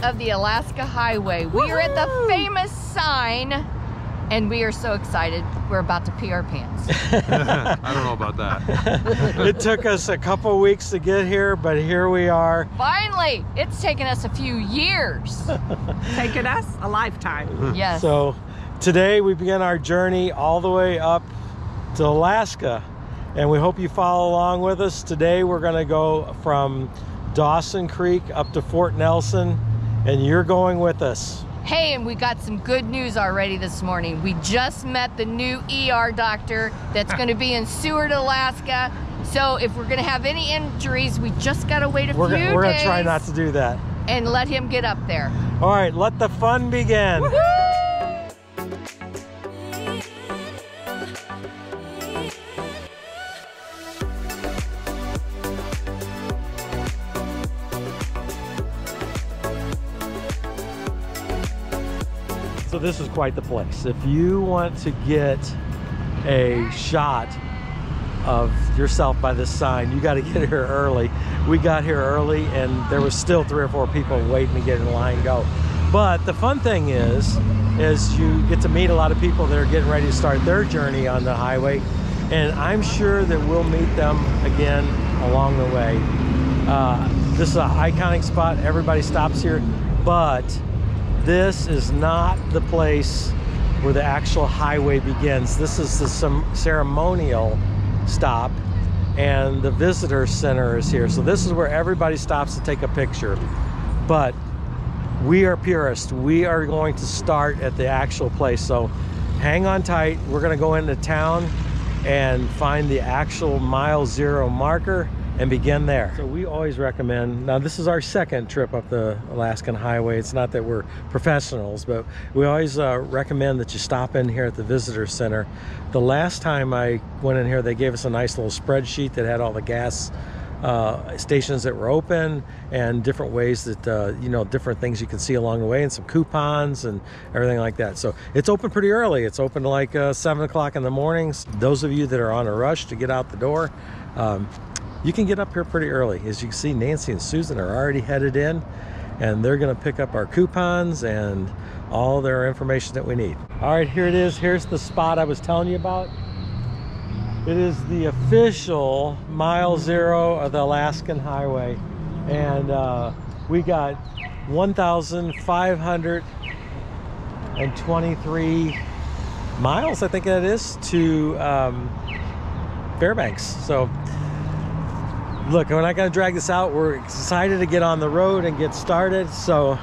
of the Alaska Highway. We are at the famous sign, and we are so excited. We're about to pee our pants. I don't know about that. It took us a couple weeks to get here, but here we are. Finally! It's taken us a few years. Taken us a lifetime. Yes. So today we begin our journey all the way up to Alaska, and we hope you follow along with us. Today we're going to go from Dawson Creek up to Fort Nelson, and you're going with us. Hey, and we got some good news already this morning. We just met the new ER doctor that's going to be in Seward, Alaska. So if we're going to have any injuries, we just got to wait a few days. We're going to try not to do that. And let him get up there. All right, let the fun begin. So this is quite the place. If you want to get a shot of yourself by this sign, you got to get here early. We got here early and there was still 3 or 4 people waiting to get in line and go. But the fun thing is you get to meet a lot of people that are getting ready to start their journey on the highway, and I'm sure that we'll meet them again along the way. This is an iconic spot. Everybody stops here, but this is not the place where the actual highway begins. This is the ceremonial stop, and the visitor center is here. So this is where everybody stops to take a picture. But we are purists. We are going to start at the actual place. So hang on tight. We're going to go into town and find the actual mile zero marker and begin there. So we always recommend, now this is our second trip up the Alaskan Highway. It's not that we're professionals, but we always recommend that you stop in here at the visitor center. The last time I went in here, they gave us a nice little spreadsheet that had all the gas stations that were open and different ways that, you know, different things you can see along the way, and some coupons and everything like that. So it's open pretty early. It's open to like 7 o'clock in the mornings. Those of you that are on a rush to get out the door, you can get up here pretty early. As you can see, Nancy and Susan are already headed in, and they're going to pick up our coupons and all their information that we need. All right, here it is. Here's the spot I was telling you about. It is the official mile zero of the Alaskan Highway, and we got 1,523 miles, I think that is, to Fairbanks. So look, we're not going to drag this out. We're excited to get on the road and get started. So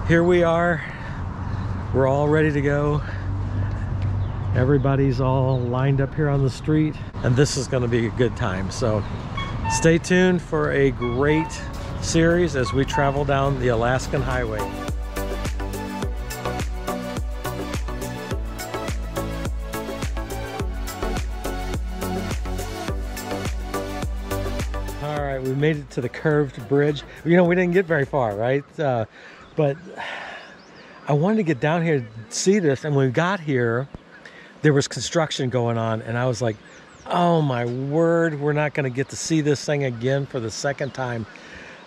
here we are. We're all ready to go. Everybody's all lined up here on the street, and this is going to be a good time. So stay tuned for a great series as we travel down the Alaskan Highway. We made it to the curved bridge. You know, we didn't get very far, right? But I wanted to get down here to see this, and when we got here, there was construction going on, and I was like, oh my word, we're not going to get to see this thing again for the second time.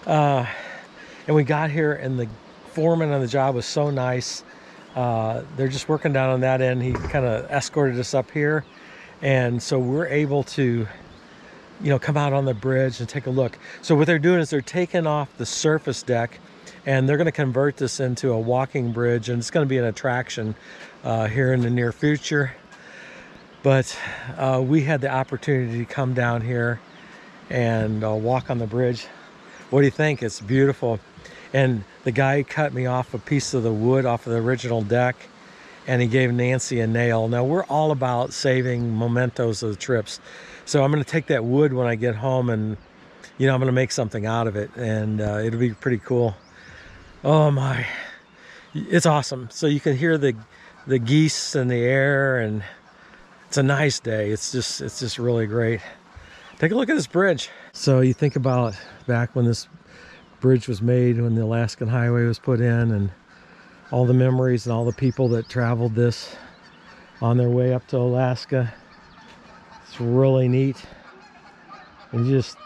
And we got here, and the foreman on the job was so nice. They're just working down on that end. He kind of escorted us up here, and so we're able to, you know, come out on the bridge and take a look. So what they're doing is they're taking off the surface deck, and they're going to convert this into a walking bridge, and it's going to be an attraction here in the near future. But we had the opportunity to come down here and walk on the bridge. What do you think? It's beautiful. And the guy cut me off a piece of the wood off of the original deck, and he gave Nancy a nail. Now, we're all about saving mementos of the trips. So I'm going to take that wood when I get home, and, you know, I'm going to make something out of it, and it'll be pretty cool. Oh my, it's awesome. So you can hear the geese in the air, and it's a nice day. It's just really great. Take a look at this bridge. So you think about back when this bridge was made, when the Alaskan Highway was put in, and all the memories and all the people that traveled this on their way up to Alaska. It's really neat, and just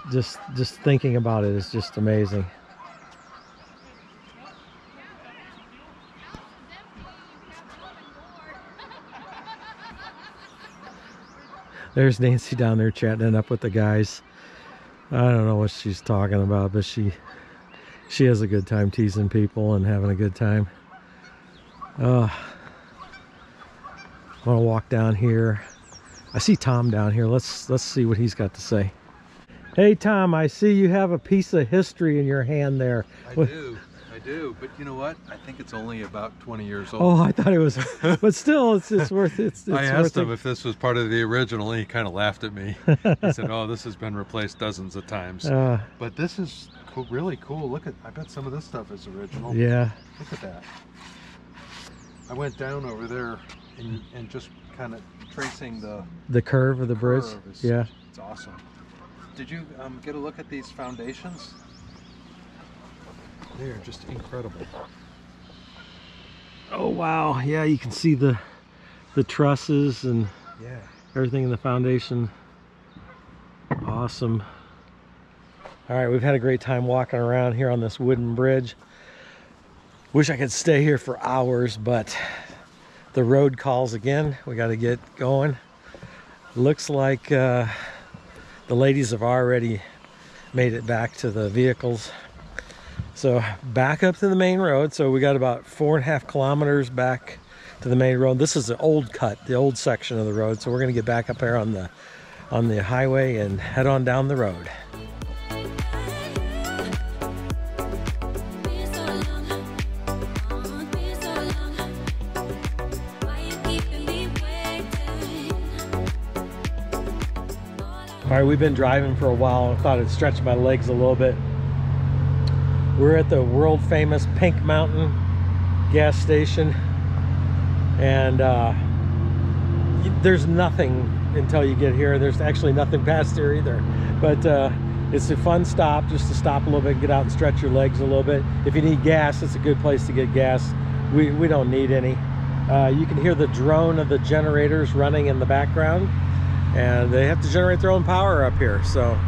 thinking about it is just amazing. There's Nancy down there chatting it up with the guys. I don't know what she's talking about, but she has a good time teasing people and having a good time. I want to walk down here. I see Tom down here. Let's see what he's got to say. Hey Tom, I see you have a piece of history in your hand there. I do, but you know what? I think it's only about 20 years old. Oh, I thought it was, but still, it's worth it. I asked him if this was part of the original, and he kind of laughed at me. He said, "Oh, this has been replaced dozens of times." But this is cool, really cool. Look at, I bet some of this stuff is original. Yeah. Look at that. I went down over there and just kind of tracing the curve of the bridge. Yeah. It's awesome. Did you get a look at these foundations? They are just incredible. Oh wow, yeah, you can see the trusses and everything in the foundation. Awesome. All right, we've had a great time walking around here on this wooden bridge. Wish I could stay here for hours, but the road calls again. We got to get going. Looks like the ladies have already made it back to the vehicles. So back up to the main road. So we got about 4.5 kilometers back to the main road. This is the old cut, the old section of the road. So we're gonna get back up here on the highway and head on down the road. All right, we've been driving for a while. I thought I'd stretch my legs a little bit. We're at the world famous Pink Mountain gas station, and there's nothing until you get here. There's actually nothing past here either, but it's a fun stop, just to stop a little bit, get out and stretch your legs a little bit. If you need gas, it's a good place to get gas. We don't need any. You can hear the drone of the generators running in the background, and they have to generate their own power up here. So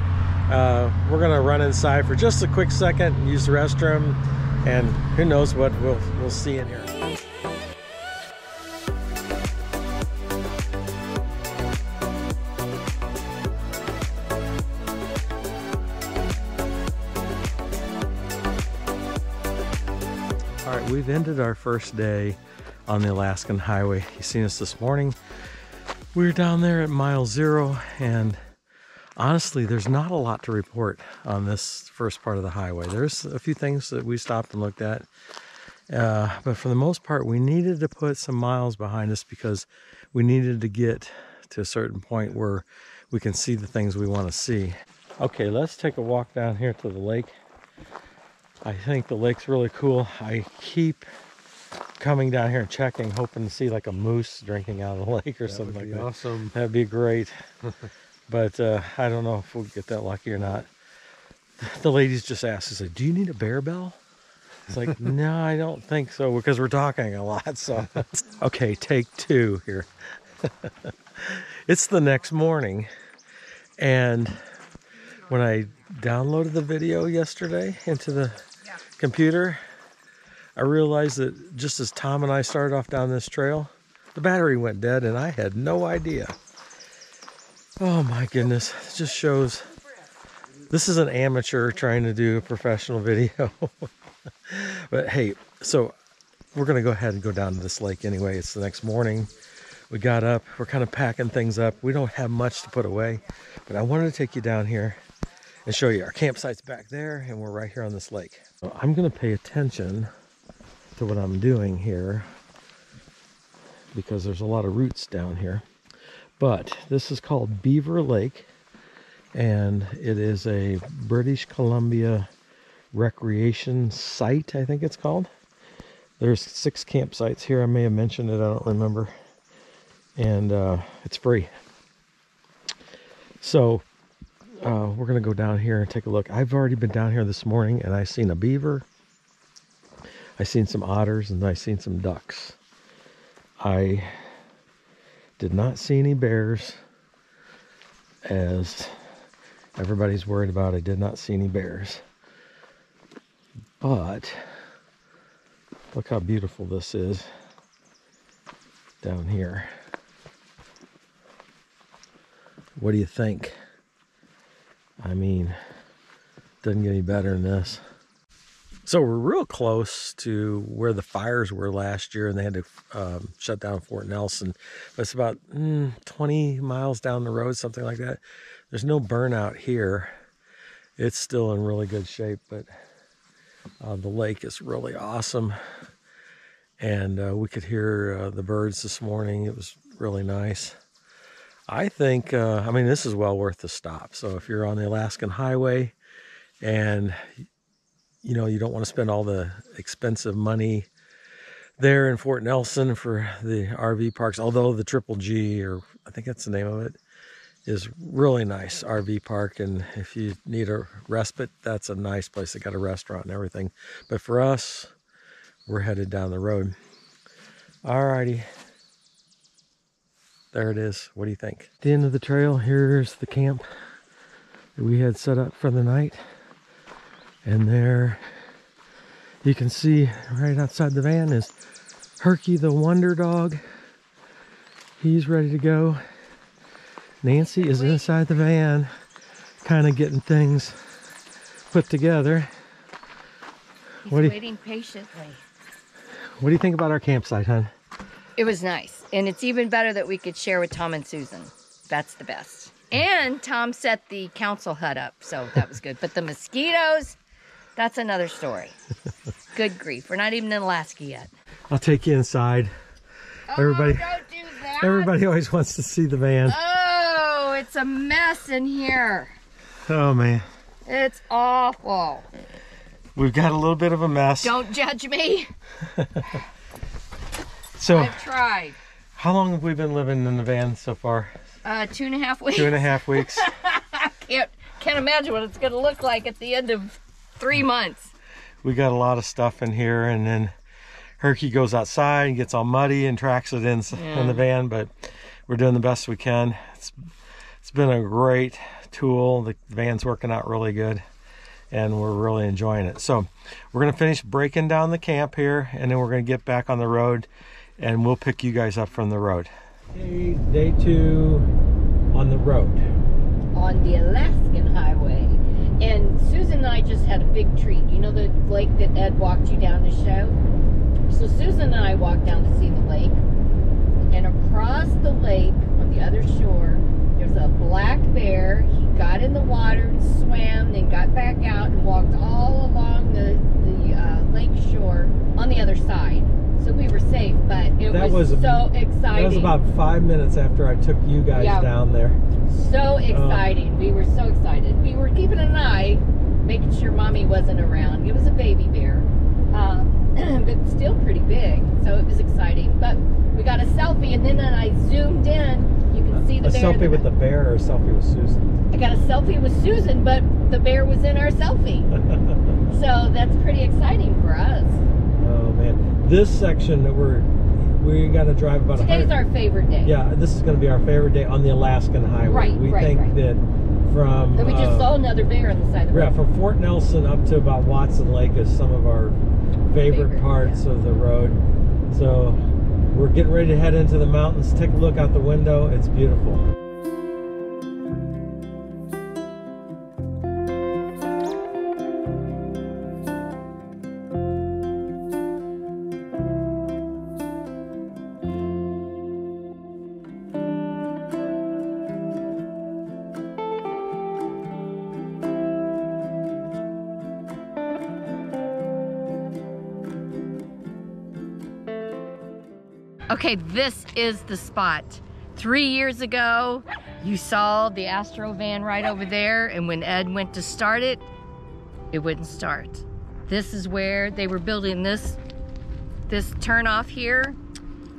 we're gonna run inside for just a quick second and use the restroom, and who knows what we'll see in here. All right, we've ended our first day on the Alaskan Highway. You've seen us this morning. We were down there at mile 0, and honestly, there's not a lot to report on this first part of the highway. There's a few things that we stopped and looked at, but for the most part, we needed to put some miles behind us because we needed to get to a certain point where we can see the things we want to see. Okay, let's take a walk down here to the lake. I think the lake's really cool. I keep coming down here and checking, hoping to see like a moose drinking out of the lake or something like that. Awesome. That'd be great. But I don't know if we'll get that lucky or not. The ladies just asked, "Is like, do you need a bear bell?" It's like, no, I don't think so, because we're talking a lot. So, okay, take 2 here. It's the next morning, and when I downloaded the video yesterday into the computer, I realized that just as Tom and I started off down this trail, the battery went dead, and I had no idea. Oh my goodness, it just shows this is an amateur trying to do a professional video. But hey, so we're gonna go ahead and go down to this lake anyway. It's the next morning. We got up, we're kind of packing things up. We don't have much to put away, but I wanted to take you down here and show you our campsite's back there, and we're right here on this lake. So I'm gonna pay attention to what I'm doing here because there's a lot of roots down here. But this is called Beaver Lake, and it is a British Columbia recreation site, I think it's called. There's 6 campsites here. I may have mentioned it, I don't remember. And it's free. So we're gonna go down here and take a look. I've already been down here this morning, and I've seen a beaver, I've seen some otters, and I've seen some ducks. I did not see any bears, as everybody's worried about. I did not see any bears. But look how beautiful this is down here. What do you think? I mean, doesn't get any better than this. So we're real close to where the fires were last year, and they had to shut down Fort Nelson. But it's about 20 miles down the road, something like that. There's no burnout here. It's still in really good shape, but the lake is really awesome. And we could hear the birds this morning. It was really nice. I think, I mean, this is well worth the stop. So if you're on the Alaskan Highway and, you know, you don't want to spend all the expensive money there in Fort Nelson for the RV parks, although the Triple G, or I think that's the name of it, is really nice RV park. And if you need a respite, that's a nice place. They got a restaurant and everything. But for us, we're headed down the road. Alrighty. There it is. What do you think? At the end of the trail, here's the camp that we had set up for the night. And there you can see right outside the van is Herky the Wonder Dog. He's ready to go. Nancy is inside the van, kind of getting things put together. He's waiting patiently. What do you think about our campsite, hon? It was nice. And it's even better that we could share with Tom and Susan. That's the best. And Tom set the council hut up, so that was good. But the mosquitoes, that's another story. Good grief. We're not even in Alaska yet. I'll take you inside. Oh, everybody, don't do that. Everybody always wants to see the van. Oh, it's a mess in here. Oh, man. It's awful. We've got a little bit of a mess. Don't judge me. So, I've tried. How long have we been living in the van so far? 2.5 weeks. 2.5 weeks. Can't imagine what it's going to look like at the end of 3 months. We got a lot of stuff in here, and then Herky goes outside and gets all muddy and tracks it in the van, but we're doing the best we can. It's been a great tool. The van's working out really good, and we're really enjoying it. So we're going to finish breaking down the camp here, and then we're going to get back on the road, and we'll pick you guys up from the road. Okay, day 2 on the road. On the Alaskan Highway. And Susan and I just had a big treat. You know the lake that Ed walked you down to show? So Susan and I walked down to see the lake. And across the lake, on the other shore, there's a black bear. He got in the water and swam, then got back out and walked all along the lake shore on the other side. So we were safe, but it was so exciting. That was about 5 minutes after I took you guys down there. So exciting. We were so excited. We were keeping an eye, making sure Mommy wasn't around. It was a baby bear, but still pretty big, so it was exciting. But we got a selfie, and then when I zoomed in, you can see the bear. A selfie with the bear or a selfie with Susan? I got a selfie with Susan, but the bear was in our selfie. So that's pretty exciting for us. Oh, man. This section that we got to drive about. Today's our favorite day. Yeah, this is going to be our favorite day on the Alaskan Highway. Right, we think that from. And we just saw another bear on the side of the road. Yeah, from Fort Nelson up to about Watson Lake is some of our favorite parts of the road. So we're getting ready to head into the mountains. Take a look out the window. It's beautiful. Okay, this is the spot. 3 years ago, you saw the Astrovan right over there, and when Ed went to start it, it wouldn't start. This is where they were building this turnoff here,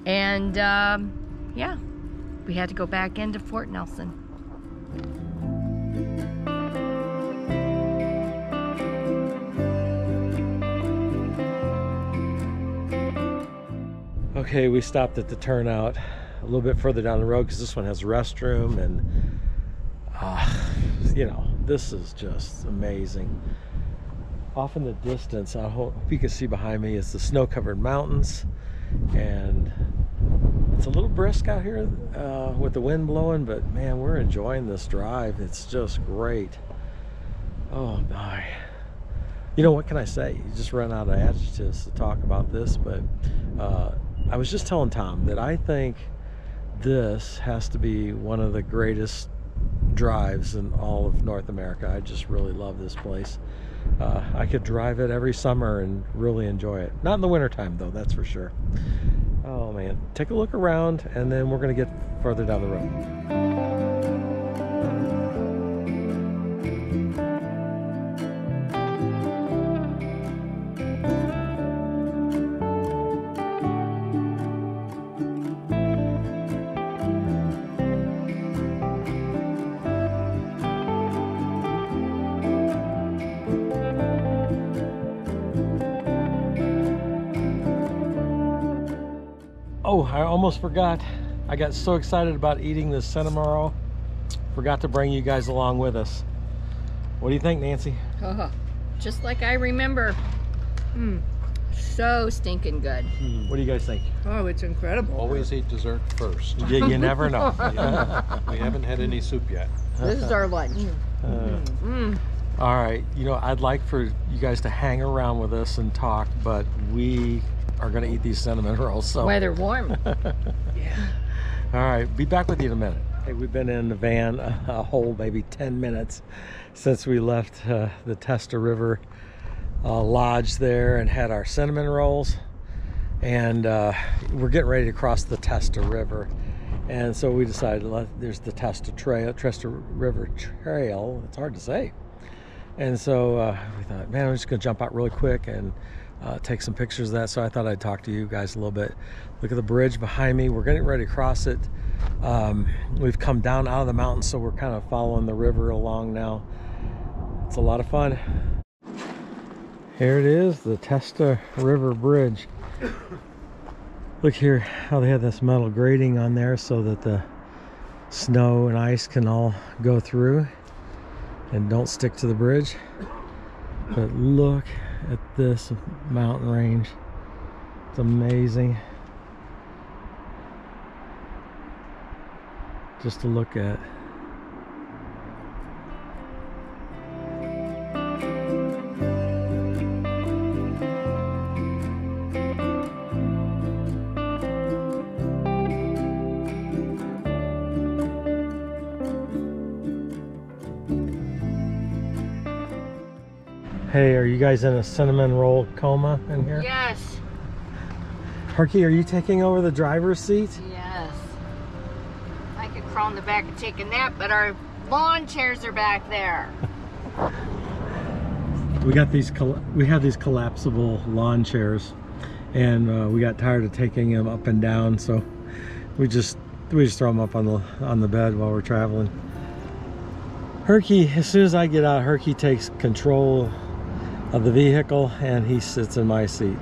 and yeah, we had to go back into Fort Nelson. Okay, we stopped at the turnout a little bit further down the road because this one has a restroom, and you know, this is just amazing. Off in the distance, I hope you can see behind me, is the snow-covered mountains, and It's a little brisk out here with the wind blowing, but man, we're enjoying this drive. It's just great. Oh my. You know, what can I say? You just run out of adjectives to talk about this, but I was just telling Tom that I think this has to be one of the greatest drives in all of North America. I just really love this place. I could drive it every summer and really enjoy it. Not in the wintertime though, that's for sure. Oh man, take a look around and then we're gonna get further down the road. Oh, I almost forgot. I got so excited about eating this cinnamon roll. Forgot to bring you guys along with us. What do you think, Nancy? Oh, just like I remember. So stinking good. What do you guys think? Oh, it's incredible. Always eat dessert first. You never know. We haven't had any soup yet. This is our lunch. All right, you know, I'd like for you guys to hang around with us and talk, but we are going to eat these cinnamon rolls. So Weather warm. Yeah. all right, be back with you in a minute. Hey, we've been in the van a whole maybe 10 minutes since we left the Testa River lodge there and had our cinnamon rolls, and we're getting ready to cross the Testa River, and so we decided there's the Testa River Trail. It's hard to say, and so we thought, man, we're just gonna jump out really quick and take some pictures of that. So I thought I'd talk to you guys a little bit. Look at the bridge behind me. We're getting ready to cross it. We've come down out of the mountains, so we're kind of following the river along now. It's a lot of fun. Here it is, the Testa River Bridge. Look here how they have this metal grating on there so that the snow and ice can all go through and don't stick to the bridge. But look at this mountain range. It's amazing just to look at. Hey, are you guys in a cinnamon roll coma in here? Yes. Herky, are you taking over the driver's seat? Yes. I could crawl in the back and take a nap, but our lawn chairs are back there. We have these collapsible lawn chairs, and we got tired of taking them up and down, so we just throw them up on the bed while we're traveling. Herky, as soon as I get out, Herky takes control of the vehicle and he sits in my seat.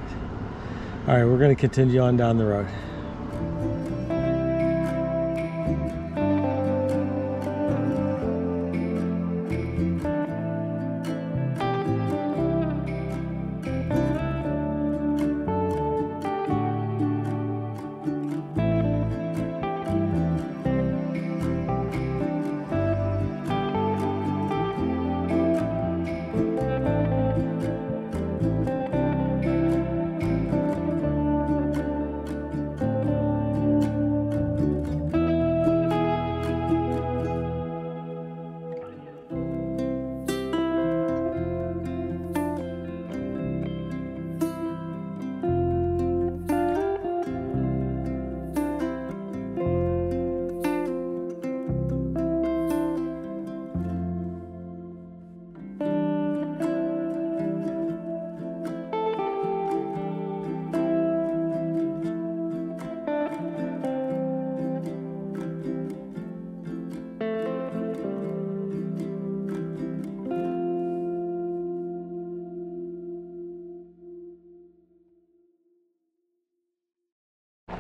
All right, we're going to continue on down the road.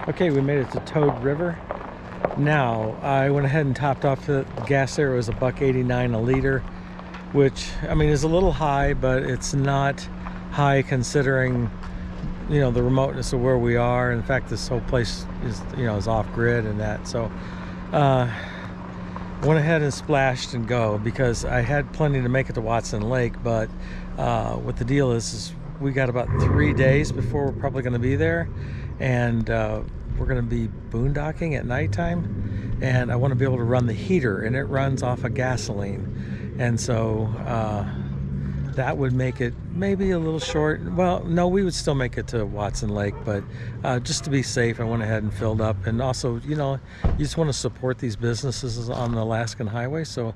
Okay, we made it to Toad River. Now, I went ahead and topped off the gas there. It was $1.89 a liter, which, I mean, is a little high, but it's not high considering you know, the remoteness of where we are. In fact, this whole place is, you know, is off grid and that. So went ahead and splashed and go, because I had plenty to make it to Watson Lake, but what the deal is we got about 3 days before we're probably going to be there, and we're going to be boondocking at nighttime, and I want to be able to run the heater, and it runs off of gasoline, and so that would make it maybe a little short. Well, no, we would still make it to Watson Lake, but just to be safe, I went ahead and filled up. And also, you know, you just want to support these businesses on the Alaskan highway, so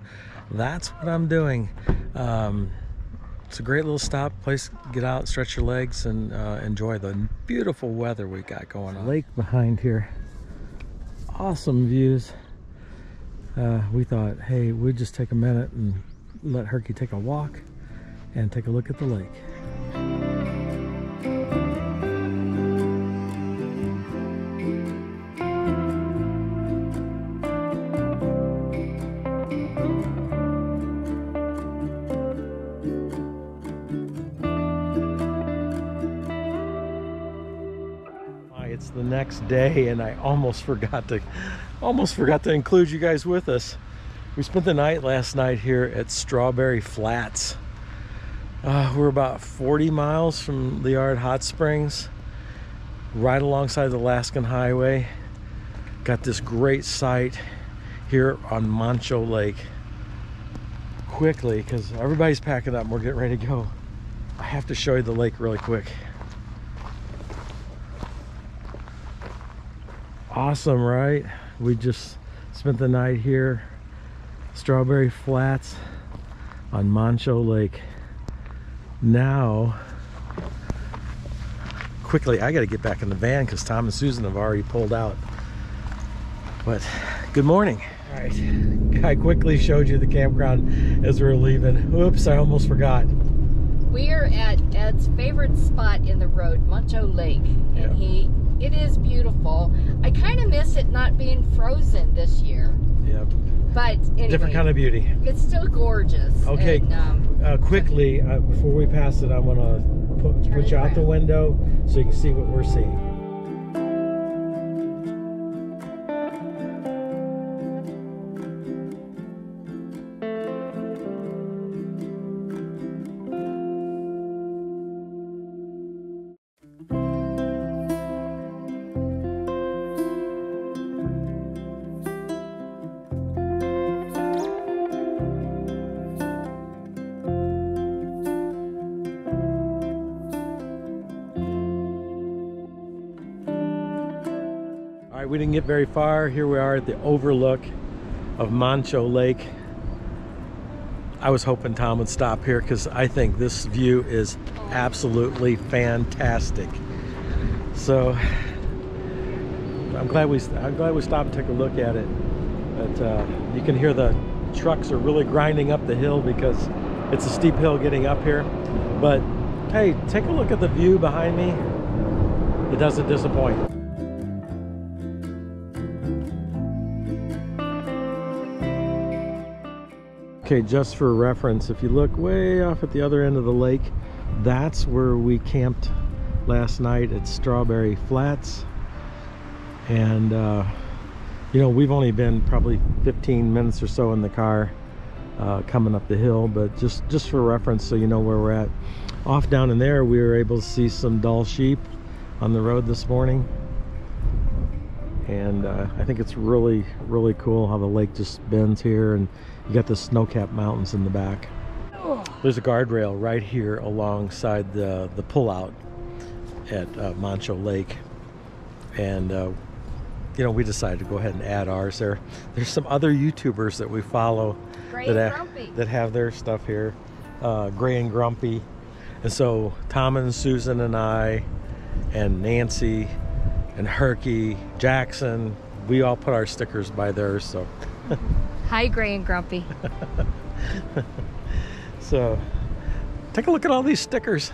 that's what I'm doing. It's a great little stop place. Get out, stretch your legs, and enjoy the beautiful weather we got going on. Lake behind here, awesome views. We thought, hey, we'd just take a minute and let Herky take a walk and take a look at the lake. It's the next day, and I almost forgot to include you guys with us. We spent the night last night here at Strawberry Flats. We're about 40 miles from Liard Hot Springs, right alongside the Alaskan Highway. Got this great site here on Mcho Lake. Quickly, because everybody's packing up and we're getting ready to go, I have to show you the lake really quick. Awesome, right? We just spent the night here, Strawberry Flats on Mcho Lake. Now, quickly, I got to get back in the van because Tom and Susan have already pulled out. But good morning. All right, I quickly showed you the campground as we were leaving. Oops, I almost forgot. We're at Ed's favorite spot in the road, Mcho Lake, and it is beautiful. I kind of miss it not being frozen this year. Yep. But anyway, different kind of beauty. It's still gorgeous. Okay, and, quickly, before we pass it, I want to put you out the window so you can see what we're seeing. All right, we didn't get very far. Here we are at the Overlook of Mcho Lake. I was hoping Tom would stop here because I think this view is absolutely fantastic. So I'm glad we stopped and took a look at it. But you can hear the trucks are really grinding up the hill because it's a steep hill getting up here. But hey, take a look at the view behind me. It doesn't disappoint. Okay, just for reference, if you look way off at the other end of the lake, that's where we camped last night at Strawberry Flats. And you know, we've only been probably 15 minutes or so in the car coming up the hill, but just for reference, so you know where we're at. Off down in there, we were able to see some dull sheep on the road this morning. And I think it's really cool how the lake just bends here, and you got the snow-capped mountains in the back. There's a guardrail right here alongside the pullout at Mcho Lake, and you know, we decided to go ahead and add ours there. There's some other YouTubers that we follow that have their stuff here, Gray and Grumpy, and so Tom and Susan and I and Nancy and Herky, Jackson, we all put our stickers by theirs. So hi, Gray and Grumpy. So take a look at all these stickers.